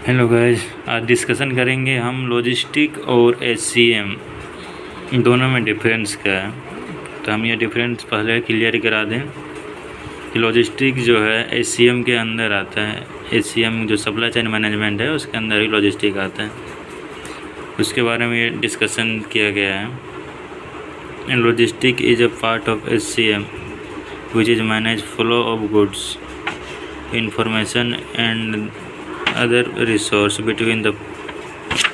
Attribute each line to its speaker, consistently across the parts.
Speaker 1: Hello guys, आज discussion करेंगे हम लॉजिस्टिक और एचसीएम दोनों में डिफरेंस क्या है। तो हम ये डिफरेंस पहले क्लियर करा दें कि लॉजिस्टिक जो है एचसीएम के अंदर आता है। एचसीएम जो सप्लाई चेन मैनेजमेंट है उसके अंदर ही लॉजिस्टिक आता है, उसके बारे में ये डिस्कशन किया गया है। Logistic is a part of HCM which is manage flow of goods, information and other resource between the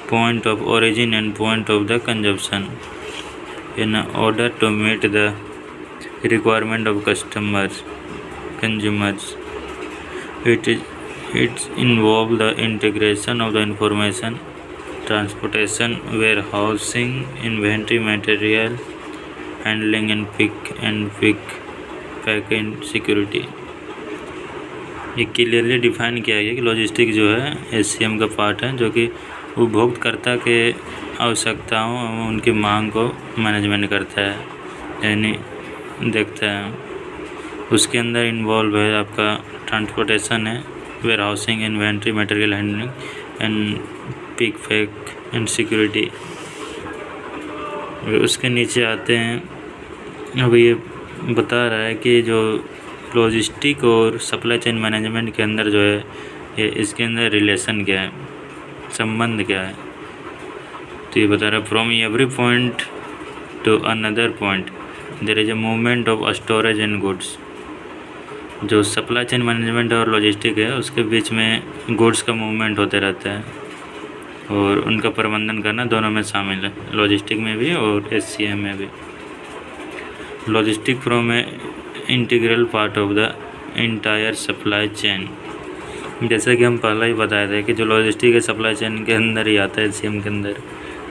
Speaker 1: point of origin and point of the consumption in order to meet the requirement of consumers. It involves the integration of the information, transportation, warehousing, inventory, material handling and pick pack and security. ये clearly define किया गया कि logistic जो है HCM का part है, जो कि उपभोक्ताकर्ता के आवश्यकताओं और उनकी मांग को मैनेजमेंट करता है, यानी देखता है। उसके अंदर इन्वॉल्व है आपका ट्रांसपोर्टेशन है, warehousing, inventory, material handling and pick pack and security. उसके नीचे आते हैं, अब ये बता रहा है कि जो लॉजिस्टिक और सप्लाई चेन मैनेजमेंट के अंदर जो है ये इसके अंदर रिलेशन क्या है, संबंध क्या है। तो ये बता रहा है from every point to another point there is a movement of storage and goods. जो सप्लाई चेन मैनेजमेंट और लॉजिस्टिक है उसके बीच में गुड्स का मूवमेंट होते रहता है और उनका प्रबंधन करना दोनों में शामिल है, लॉजिस्टिक में भी और एचसीएम में भी। Logistic from A integral part of the entire supply chain, जैसा कि हम पहले ही बताए थे कि जो लॉजिस्टिक है सप्लाई चेन के अंदर ही आता है, एचसीएम के अंदर।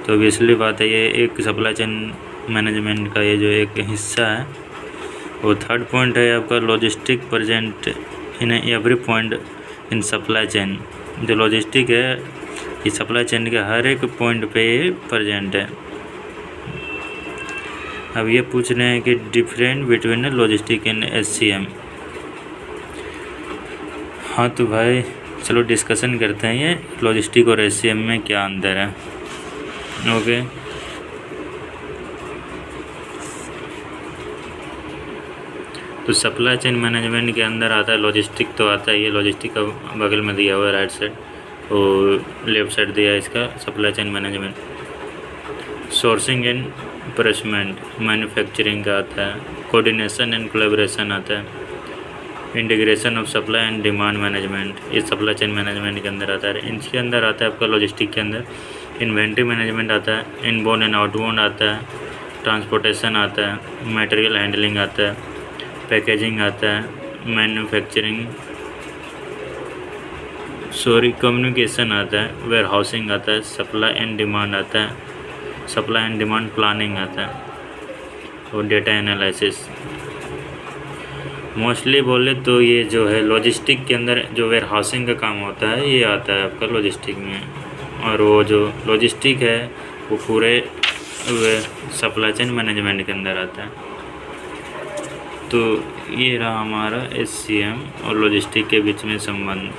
Speaker 1: तो ऑब्वियसली बात है, ये एक सप्लाई चेन मैनेजमेंट का ये जो एक हिस्सा है। और थर्ड पॉइंट है आपका logistic present in every point in supply chain. जो लॉजिस्टिक है ये सप्लाई चेन के हर एक पॉइंट पे प्रेजेंट है। अब ये पूछ रहे हैं कि different between logistic and HCM. हाँ तो भाई चलो डिस्कशन करते हैं ये लॉजिस्टिक और एचसीएम में क्या अंतर है। ओके, तो सप्लाई चेन मैनेजमेंट के अंदर आता है लॉजिस्टिक, तो आता है ये लॉजिस्टिक का बगल में दिया हुआ है राइट साइड, और लेफ्ट साइड दिया है इसका supply chain management. Sourcing and placement manufacturing का आता है, कोऑर्डिनेशन एंड कोलैबोरेशन आता है, integration of supply and demand management ये सप्लाई चेन मैनेजमेंट के अंदर आता है। इसके अंदर आता है आपका लॉजिस्टिक के अंदर इन्वेंट्री मैनेजमेंट आता है, इनबाउंड एंड आउटबाउंड आता है, ट्रांसपोर्टेशन आता है, मटेरियल हैंडलिंग आता है, पैकेजिंग आता है, मैन्युफैक्चरिंग कम्युनिकेशन आता है, वेयर हाउसिंग आता है, सप्लाई एंड डिमांड आता है, सप्लाई एंड डिमांड प्लानिंग आता है, और डेटा एनालिसिस। मोस्टली बोले तो ये जो है लॉजिस्टिक के अंदर जो वेयर हाउसिंग का काम होता है ये आता है आपका लॉजिस्टिक में, और वो जो लॉजिस्टिक है वो पूरे सप्लाई चेन मैनेजमेंट के अंदर आता है। तो ये रहा हमारा एचसीएम और लॉजिस्टिक के बीच में संबंध।